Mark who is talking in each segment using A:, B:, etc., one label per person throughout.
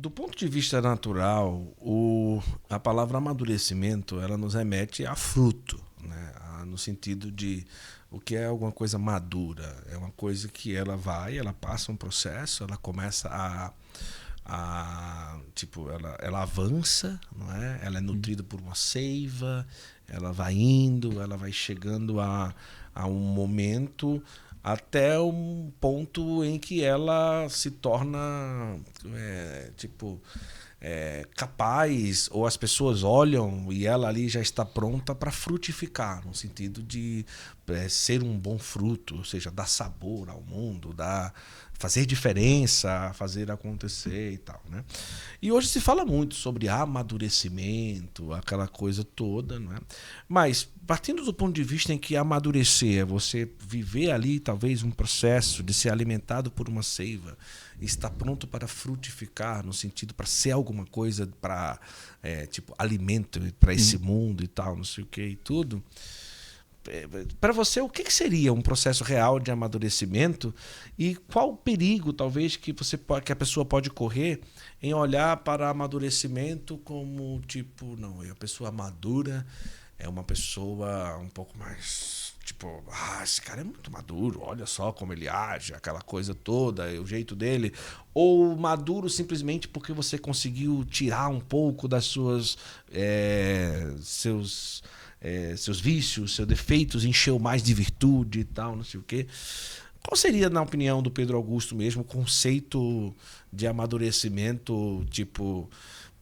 A: Do ponto de vista natural, a palavra amadurecimento ela nos remete a fruto, né? No sentido de o que é alguma coisa madura. É uma coisa que ela passa um processo, ela começa ela avança, não é? Ela é nutrida por uma seiva, ela vai indo, ela vai chegando a um momento até um ponto em que ela se torna capaz, ou as pessoas olham e ela ali já está pronta para frutificar, no sentido de ser um bom fruto, ou seja, dar sabor ao mundo, fazer diferença, fazer acontecer e tal, né? E hoje se fala muito sobre amadurecimento, aquela coisa toda, né? Mas partindo do ponto de vista em que amadurecer é você viver ali talvez um processo de ser alimentado por uma seiva, estar pronto para frutificar, no sentido para ser alguma coisa, para alimento para esse mundo e tal, não sei o que e tudo. Para você, o que seria um processo real de amadurecimento e qual o perigo, talvez, que a pessoa pode correr em olhar para amadurecimento como não, a pessoa madura é uma pessoa um pouco mais esse cara é muito maduro, olha só como ele age, aquela coisa toda, o jeito dele, ou maduro simplesmente porque você conseguiu tirar um pouco das seus vícios, seus defeitos, encheu mais de virtude e tal, não sei o quê. Qual seria, na opinião do Pedro Augusto mesmo, o conceito de amadurecimento,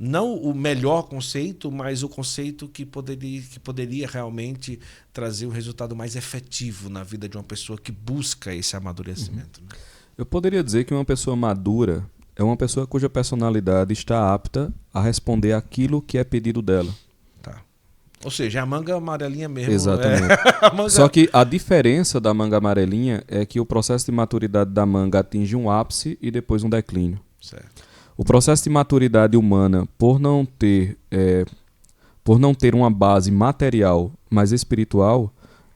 A: não o melhor conceito, mas o conceito que poderia realmente trazer um resultado mais efetivo na vida de uma pessoa que busca esse amadurecimento? Né?
B: Eu poderia dizer que uma pessoa madura é uma pessoa cuja personalidade está apta a responder aquilo que é pedido dela.
A: Ou seja, é a manga amarelinha mesmo.
B: Exatamente. Só que a diferença da manga amarelinha é que o processo de maturidade da manga atinge um ápice e depois um declínio.
A: Certo.
B: O processo de maturidade humana, por não ter uma base material, mas espiritual,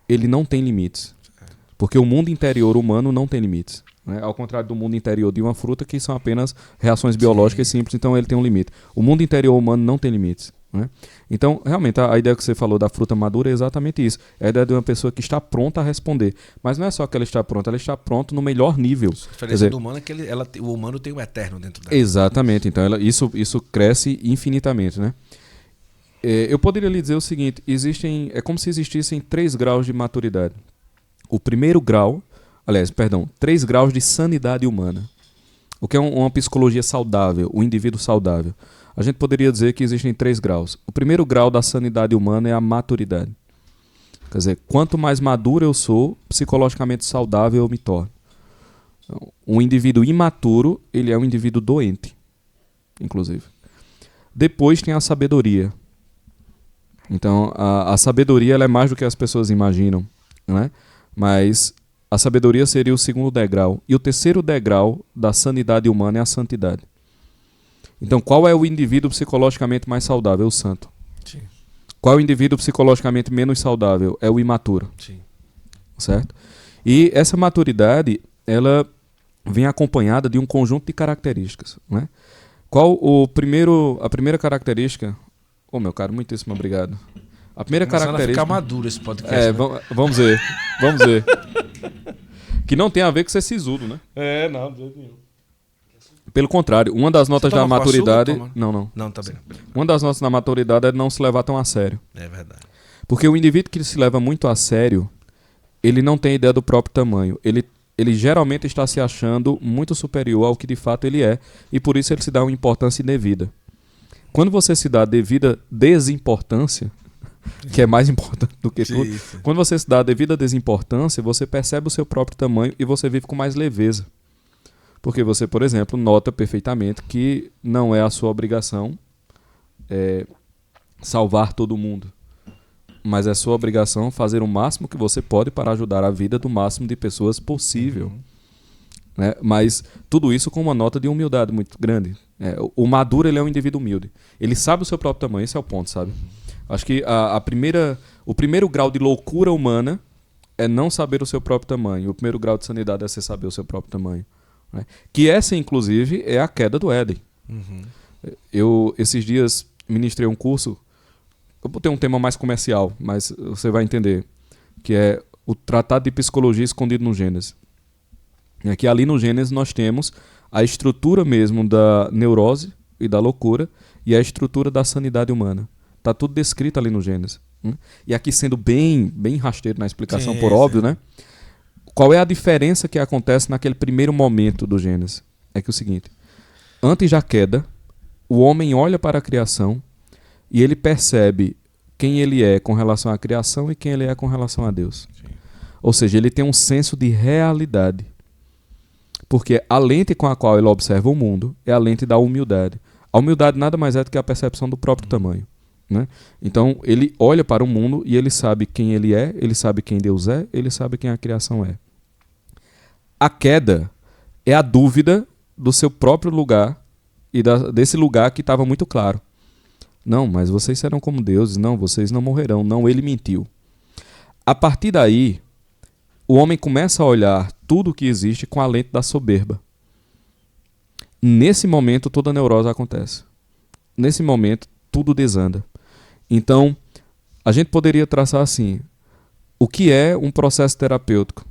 B: ele não tem limites. Certo. Porque o mundo interior humano não tem limites. Né? Ao contrário do mundo interior de uma fruta, que são apenas reações biológicas simples, então ele tem um limite. O mundo interior humano não tem limites. Né? Então, realmente, a ideia que você falou da fruta madura é exatamente isso. É a ideia de uma pessoa que está pronta a responder. Mas não é só que ela está pronta no melhor nível.
A: A diferença do humano é que o humano tem o eterno dentro dela.
B: Exatamente. Então, isso cresce infinitamente. Né? Eu poderia lhe dizer o seguinte, é como se existissem 3 graus de maturidade. O primeiro grau, 3 graus de sanidade humana. O que é uma psicologia saudável, o indivíduo saudável. A gente poderia dizer que existem 3 graus. O primeiro grau da sanidade humana é a maturidade. Quer dizer, quanto mais maduro eu sou, psicologicamente saudável eu me torno. Então, um indivíduo imaturo, ele é um indivíduo doente, inclusive. Depois tem a sabedoria. Então, a sabedoria ela é mais do que as pessoas imaginam, né? Mas a sabedoria seria o segundo degrau. E o terceiro degrau da sanidade humana é a santidade. Então, qual é o indivíduo psicologicamente mais saudável? O santo.
A: Sim.
B: Qual é o indivíduo psicologicamente menos saudável? É o imaturo.
A: Sim.
B: Certo? E essa maturidade, ela vem acompanhada de um conjunto de características. Né? A primeira característica... meu caro, muitíssimo obrigado. A primeira característica...
A: Vai ficar maduro esse podcast.
B: Vamos ver. Que não tem a ver com ser sisudo, né?
A: Não, de jeito nenhum.
B: Pelo contrário, uma das notas da maturidade... Não.
A: Não, tá bem.
B: Uma das notas da maturidade é não se levar tão a sério.
A: É verdade.
B: Porque o indivíduo que se leva muito a sério, ele não tem ideia do próprio tamanho. Ele geralmente está se achando muito superior ao que de fato ele é, e por isso ele se dá uma importância indevida. Quando você se dá a devida desimportância, que é mais importante do que tudo, quando você se dá a devida desimportância, você percebe o seu próprio tamanho e você vive com mais leveza. Porque você, por exemplo, nota perfeitamente que não é a sua obrigação salvar todo mundo. Mas é sua obrigação fazer o máximo que você pode para ajudar a vida do máximo de pessoas possível. Né? Mas tudo isso com uma nota de humildade muito grande. O maduro ele é um indivíduo humilde. Ele sabe o seu próprio tamanho, esse é o ponto, sabe? Acho que o primeiro grau de loucura humana é não saber o seu próprio tamanho. O primeiro grau de sanidade é você saber o seu próprio tamanho. Né? Que essa, inclusive, é a queda do Éden. Esses dias, ministrei um curso. Eu botei um tema mais comercial, mas você vai entender. Que é o Tratado de Psicologia escondido no Gênesis. É que ali no Gênesis nós temos a estrutura mesmo da neurose e da loucura e a estrutura da sanidade humana. Está tudo descrito ali no Gênesis. E aqui sendo bem rasteiro na explicação,
A: Sim,
B: por óbvio, né? Qual é a diferença que acontece naquele primeiro momento do Gênesis? É que é o seguinte, antes da queda, o homem olha para a criação e ele percebe quem ele é com relação à criação e quem ele é com relação a Deus.
A: Sim.
B: Ou seja, ele tem um senso de realidade. Porque a lente com a qual ele observa o mundo é a lente da humildade. A humildade nada mais é do que a percepção do próprio tamanho. Né? Então, ele olha para o mundo e ele sabe quem ele é, ele sabe quem Deus é, ele sabe quem a criação é. A queda é a dúvida do seu próprio lugar e desse lugar que estava muito claro. Não, mas vocês serão como deuses. Não, vocês não morrerão. Não, ele mentiu. A partir daí, o homem começa a olhar tudo o que existe com a lente da soberba. Nesse momento, toda a neurose acontece. Nesse momento, tudo desanda. Então, a gente poderia traçar assim, o que é um processo terapêutico?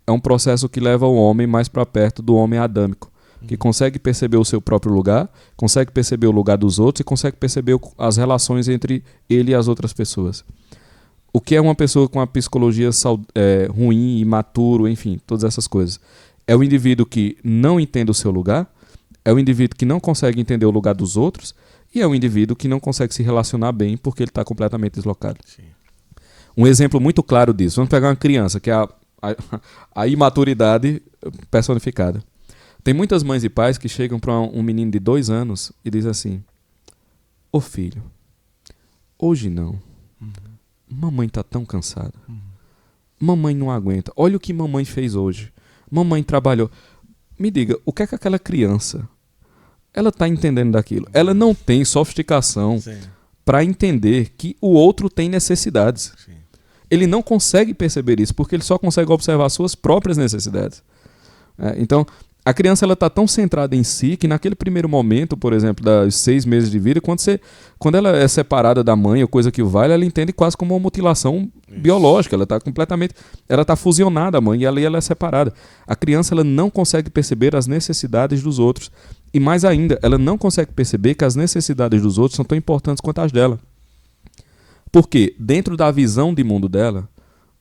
B: É um processo que leva o homem mais para perto do homem adâmico, que consegue perceber o seu próprio lugar, consegue perceber o lugar dos outros e consegue perceber as relações entre ele e as outras pessoas. O que é uma pessoa com a psicologia ruim, imaturo, enfim, todas essas coisas? É o indivíduo que não entende o seu lugar, é o indivíduo que não consegue entender o lugar dos outros e é o indivíduo que não consegue se relacionar bem porque ele está completamente deslocado.
A: Sim.
B: Um exemplo muito claro disso, vamos pegar uma criança, que é a imaturidade personificada. Tem muitas mães e pais que chegam para um menino de 2 anos e dizem assim, ô filho, hoje não. Mamãe tá tão cansada. Mamãe não aguenta. Olha o que mamãe fez hoje. Mamãe trabalhou. Me diga, o que é que aquela criança ela tá entendendo daquilo? Ela não tem sofisticação para entender que o outro tem necessidades.
A: Sim.
B: Ele não consegue perceber isso porque ele só consegue observar suas próprias necessidades. Então, a criança ela está tão centrada em si que naquele primeiro momento, por exemplo, dos 6 meses de vida, quando ela é separada da mãe ou coisa que o vale, ela entende quase como uma mutilação biológica. Ela está fusionada à mãe e ali ela é separada. A criança ela não consegue perceber as necessidades dos outros. E mais ainda, ela não consegue perceber que as necessidades dos outros são tão importantes quanto as dela. Porque dentro da visão de mundo dela,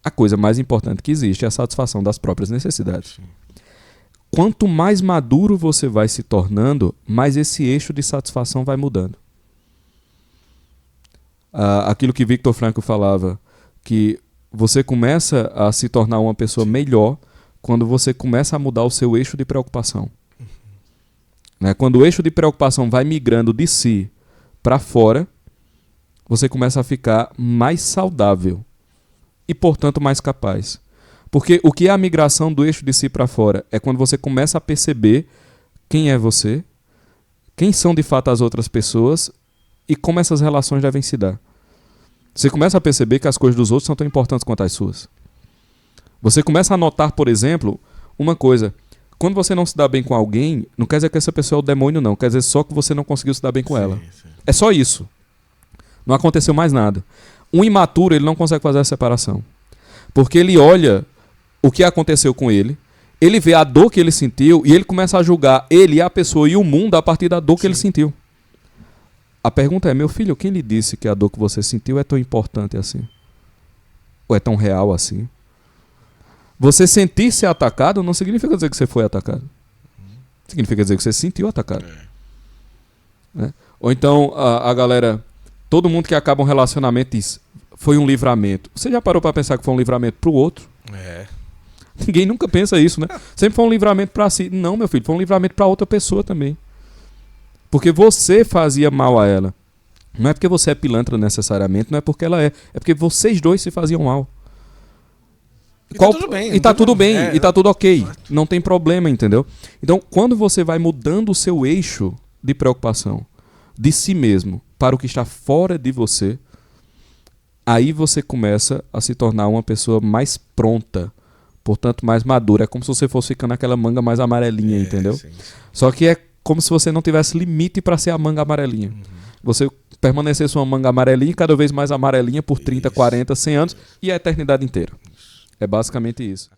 B: a coisa mais importante que existe é a satisfação das próprias necessidades.
A: Sim.
B: Quanto mais maduro você vai se tornando, mais esse eixo de satisfação vai mudando. Aquilo que Viktor Frankl falava, que você começa a se tornar uma pessoa melhor quando você começa a mudar o seu eixo de preocupação. Quando o eixo de preocupação vai migrando de si para fora, você começa a ficar mais saudável e, portanto, mais capaz. Porque o que é a migração do eixo de si para fora? É quando você começa a perceber quem é você, quem são de fato as outras pessoas e como essas relações devem se dar. Você começa a perceber que as coisas dos outros são tão importantes quanto as suas. Você começa a notar, por exemplo, uma coisa. Quando você não se dá bem com alguém, não quer dizer que essa pessoa é o demônio, não. Quer dizer só que você não conseguiu se dar bem com ela.
A: Sim.
B: É só isso. Não aconteceu mais nada. Um imaturo, ele não consegue fazer essa separação. Porque ele olha o que aconteceu com ele, ele vê a dor que ele sentiu e ele começa a julgar ele, a pessoa e o mundo a partir da dor que ele sentiu. A pergunta é, meu filho, quem lhe disse que a dor que você sentiu é tão importante assim? Ou é tão real assim? Você sentir-se atacado não significa dizer que você foi atacado. Significa dizer que você se sentiu atacado. Ou então a galera, todo mundo que acaba um relacionamento diz, foi um livramento. Você já parou para pensar que foi um livramento pro outro? Ninguém nunca pensa isso, né? Sempre foi um livramento para si. Não, meu filho, foi um livramento para outra pessoa também. Porque você fazia mal a ela. Não é porque você é pilantra necessariamente, não é porque ela é. É porque vocês dois se faziam mal.
A: E tá tudo bem.
B: E tá tudo bem, e tá tudo ok. Não tem problema, entendeu? Então, quando você vai mudando o seu eixo de preocupação de si mesmo para o que está fora de você, aí você começa a se tornar uma pessoa mais pronta, portanto mais madura. É como se você fosse ficando aquela manga mais amarelinha, entendeu?
A: Sim.
B: Só que é como se você não tivesse limite para ser a manga amarelinha. Você permanecesse uma manga amarelinha, cada vez mais amarelinha por 30, 40, 100 anos e a eternidade inteira. É basicamente isso.